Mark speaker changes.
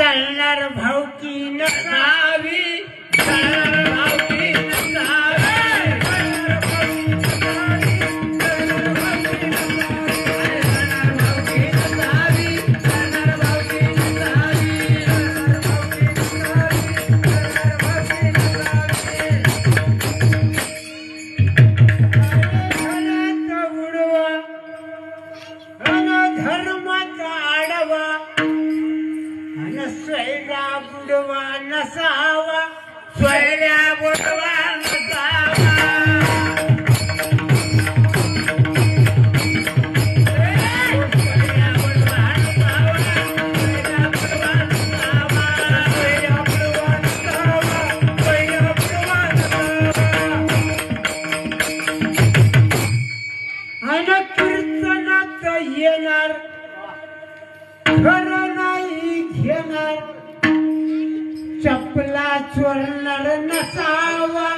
Speaker 1: जळणार भावकी नसावी, जळणार भावकी नसावी, स्वैरा बुडवा नसावा, स्वैरा बुडवा नसावा, आणि कीर्तनात येणार खरं नाही घेणार, चपला चोरणार नसावा,